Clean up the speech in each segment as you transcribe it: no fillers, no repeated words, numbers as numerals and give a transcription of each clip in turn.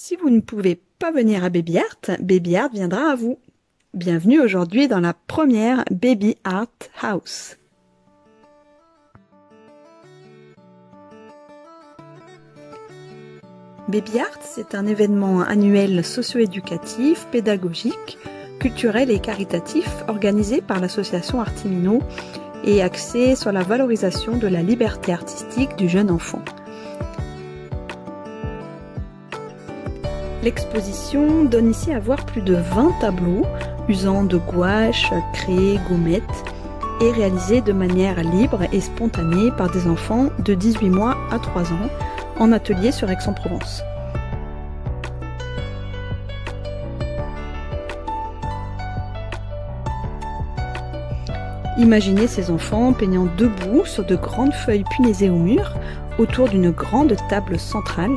Si vous ne pouvez pas venir à Baby Art viendra à vous. Bienvenue aujourd'hui dans la première Baby Art House. Baby Art, c'est un événement annuel socio-éducatif, pédagogique, culturel et caritatif organisé par l'association Artimino et axé sur la valorisation de la liberté artistique du jeune enfant. L'exposition donne ici à voir plus de 20 tableaux usant de gouache, craie, gommettes et réalisés de manière libre et spontanée par des enfants de 18 mois à 3 ans en atelier sur Aix-en-Provence. Imaginez ces enfants peignant debout sur de grandes feuilles punaisées au mur autour d'une grande table centrale,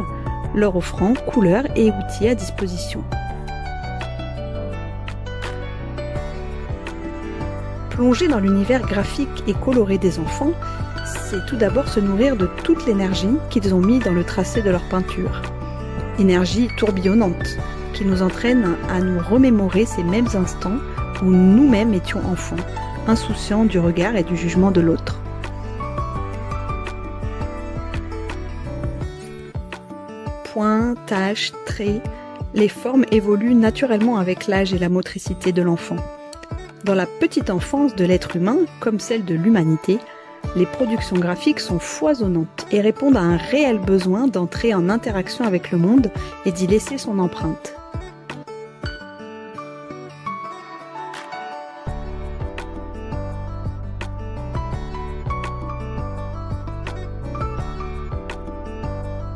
leur offrant couleurs et outils à disposition. Plonger dans l'univers graphique et coloré des enfants, c'est tout d'abord se nourrir de toute l'énergie qu'ils ont mis dans le tracé de leur peinture. Énergie tourbillonnante, qui nous entraîne à nous remémorer ces mêmes instants où nous-mêmes étions enfants, insouciants du regard et du jugement de l'autre. Points, taches, traits, les formes évoluent naturellement avec l'âge et la motricité de l'enfant. Dans la petite enfance de l'être humain, comme celle de l'humanité, les productions graphiques sont foisonnantes et répondent à un réel besoin d'entrer en interaction avec le monde et d'y laisser son empreinte.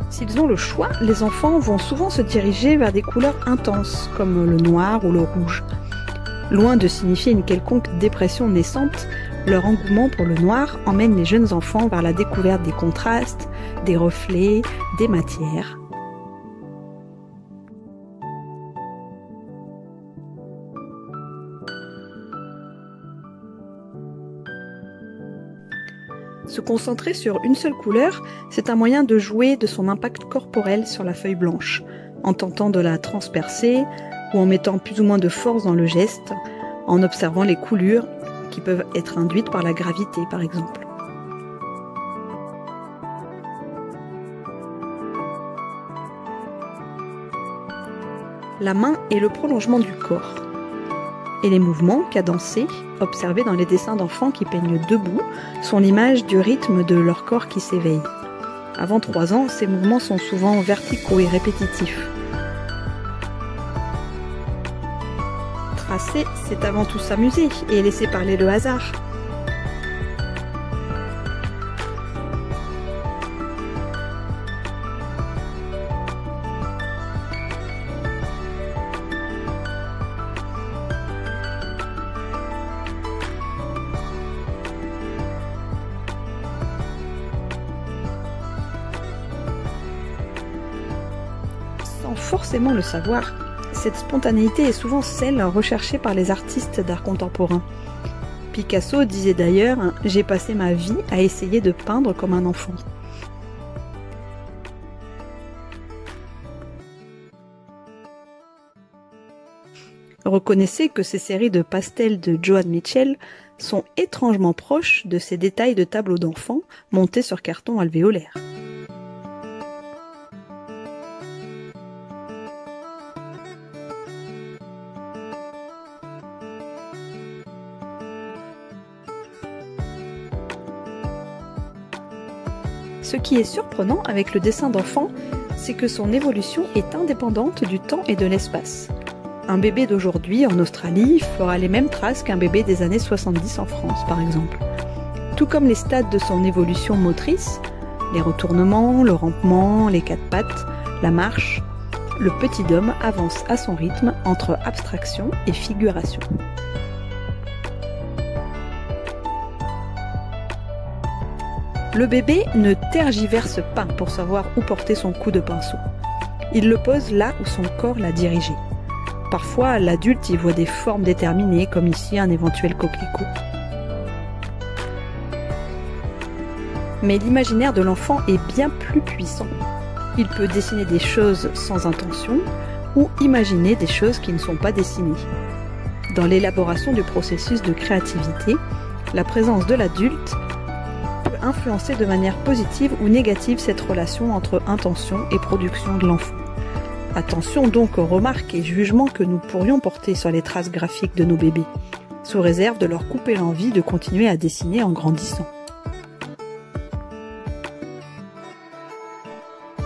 S'ils ont le choix, les enfants vont souvent se diriger vers des couleurs intenses, comme le noir ou le rouge. Loin de signifier une quelconque dépression naissante, leur engouement pour le noir emmène les jeunes enfants vers la découverte des contrastes, des reflets, des matières. Se concentrer sur une seule couleur, c'est un moyen de jouer de son impact corporel sur la feuille blanche, en tentant de la transpercer ou en mettant plus ou moins de force dans le geste, en observant les coulures qui peuvent être induites par la gravité par exemple. La main est le prolongement du corps. Et les mouvements cadencés, observés dans les dessins d'enfants qui peignent debout, sont l'image du rythme de leur corps qui s'éveille. Avant 3 ans, ces mouvements sont souvent verticaux et répétitifs. Tracer, c'est avant tout s'amuser et laisser parler le hasard. Sans forcément le savoir, cette spontanéité est souvent celle recherchée par les artistes d'art contemporain. Picasso disait d'ailleurs « J'ai passé ma vie à essayer de peindre comme un enfant ». Reconnaissez que ces séries de pastels de Joan Mitchell sont étrangement proches de ces détails de tableaux d'enfants montés sur carton alvéolaire. Ce qui est surprenant avec le dessin d'enfant, c'est que son évolution est indépendante du temps et de l'espace. Un bébé d'aujourd'hui en Australie fera les mêmes traces qu'un bébé des années 70 en France, par exemple. Tout comme les stades de son évolution motrice, les retournements, le rampement, les 4 pattes, la marche, le petit homme avance à son rythme entre abstraction et figuration. Le bébé ne tergiverse pas pour savoir où porter son coup de pinceau. Il le pose là où son corps l'a dirigé. Parfois, l'adulte y voit des formes déterminées, comme ici un éventuel coquelicot. Mais l'imaginaire de l'enfant est bien plus puissant. Il peut dessiner des choses sans intention ou imaginer des choses qui ne sont pas dessinées. Dans l'élaboration du processus de créativité, la présence de l'adulte peut influencer de manière positive ou négative cette relation entre intention et production de l'enfant. Attention donc aux remarques et jugements que nous pourrions porter sur les traces graphiques de nos bébés, sous réserve de leur couper l'envie de continuer à dessiner en grandissant.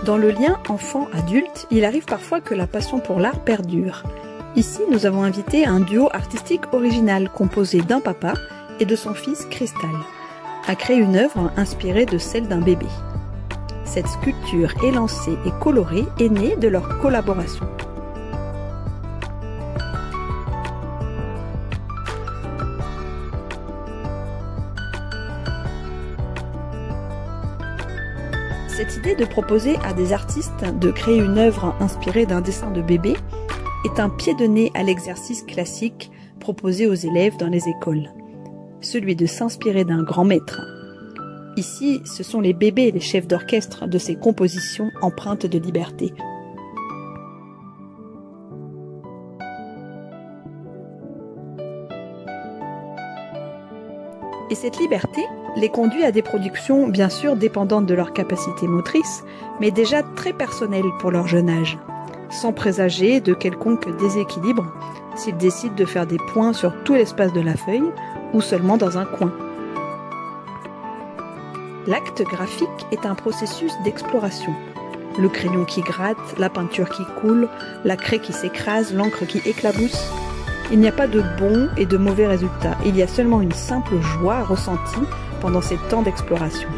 Dans le lien enfant-adulte, il arrive parfois que la passion pour l'art perdure. Ici, nous avons invité un duo artistique original composé d'un papa et de son fils Cristal, à créer une œuvre inspirée de celle d'un bébé. Cette sculpture élancée et colorée est née de leur collaboration. Cette idée de proposer à des artistes de créer une œuvre inspirée d'un dessin de bébé est un pied de nez à l'exercice classique proposé aux élèves dans les écoles, celui de s'inspirer d'un grand maître. Ici, ce sont les bébés les chefs d'orchestre de ces compositions empreintes de liberté. Et cette liberté les conduit à des productions bien sûr dépendantes de leur capacité motrice, mais déjà très personnelles pour leur jeune âge, sans présager de quelconque déséquilibre s'ils décident de faire des points sur tout l'espace de la feuille ou seulement dans un coin. L'acte graphique est un processus d'exploration. Le crayon qui gratte, la peinture qui coule, la craie qui s'écrase, l'encre qui éclabousse. Il n'y a pas de bons et de mauvais résultats, il y a seulement une simple joie ressentie pendant ces temps d'exploration.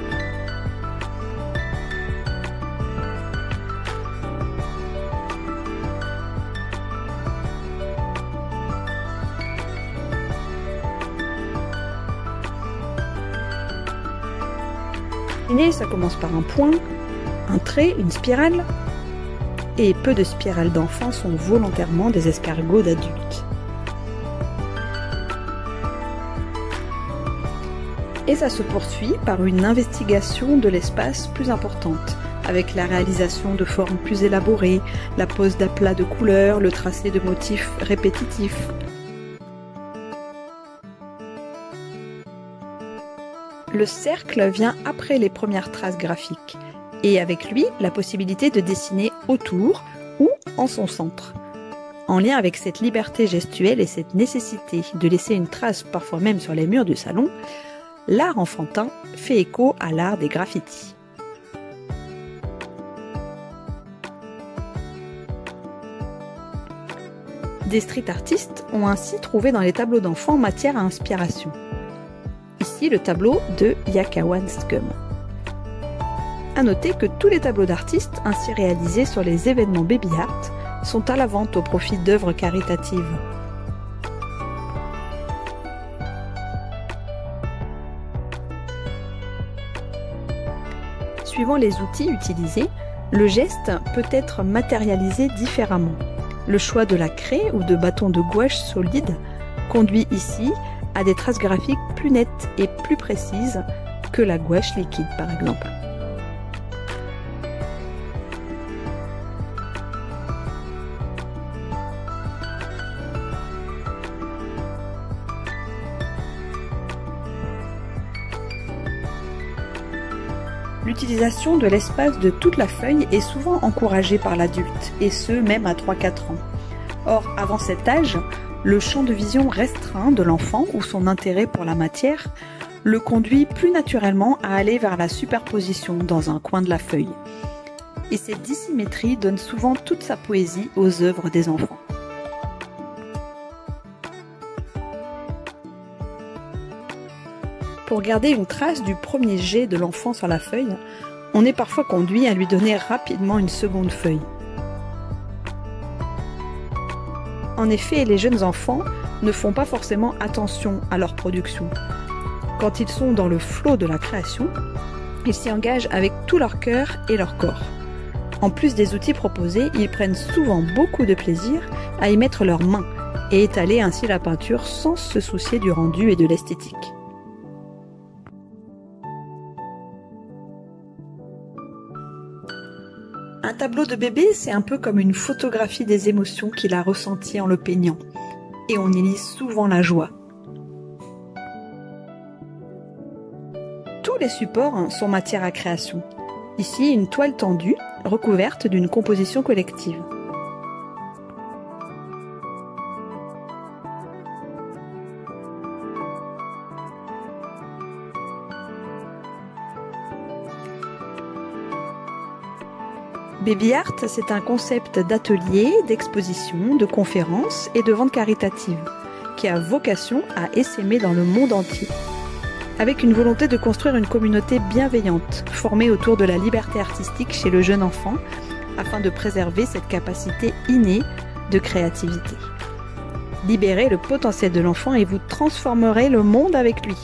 Ça commence par un point, un trait, une spirale, et peu de spirales d'enfants sont volontairement des escargots d'adultes. Et ça se poursuit par une investigation de l'espace plus importante, avec la réalisation de formes plus élaborées, la pose d'aplats de couleurs, le tracé de motifs répétitifs. Le cercle vient après les premières traces graphiques, et avec lui, la possibilité de dessiner autour ou en son centre. En lien avec cette liberté gestuelle et cette nécessité de laisser une trace parfois même sur les murs du salon, l'art enfantin fait écho à l'art des graffitis. Des street artistes ont ainsi trouvé dans les tableaux d'enfants matière à inspiration. Ici, le tableau de Yakawan Scum. À noter que tous les tableaux d'artistes ainsi réalisés sur les événements Baby Art sont à la vente au profit d'œuvres caritatives. Suivant les outils utilisés, le geste peut être matérialisé différemment. Le choix de la craie ou de bâton de gouache solide conduit ici à des traces graphiques plus nettes et plus précises que la gouache liquide par exemple. L'utilisation de l'espace de toute la feuille est souvent encouragée par l'adulte, et ce même à 3-4 ans. Or, avant cet âge, le champ de vision restreint de l'enfant ou son intérêt pour la matière le conduit plus naturellement à aller vers la superposition dans un coin de la feuille. Et cette dissymétrie donne souvent toute sa poésie aux œuvres des enfants. Pour garder une trace du premier jet de l'enfant sur la feuille, on est parfois conduit à lui donner rapidement une seconde feuille. En effet, les jeunes enfants ne font pas forcément attention à leur production. Quand ils sont dans le flot de la création, ils s'y engagent avec tout leur cœur et leur corps. En plus des outils proposés, ils prennent souvent beaucoup de plaisir à y mettre leurs mains et étaler ainsi la peinture sans se soucier du rendu et de l'esthétique. tableau de bébé, c'est un peu comme une photographie des émotions qu'il a ressenties en le peignant. Et on y lit souvent la joie. Tous les supports sont matière à création. Ici, une toile tendue, recouverte d'une composition collective. Baby Art, c'est un concept d'atelier, d'exposition, de conférences et de vente caritative qui a vocation à essaimer dans le monde entier, avec une volonté de construire une communauté bienveillante, formée autour de la liberté artistique chez le jeune enfant, afin de préserver cette capacité innée de créativité. Libérez le potentiel de l'enfant et vous transformerez le monde avec lui.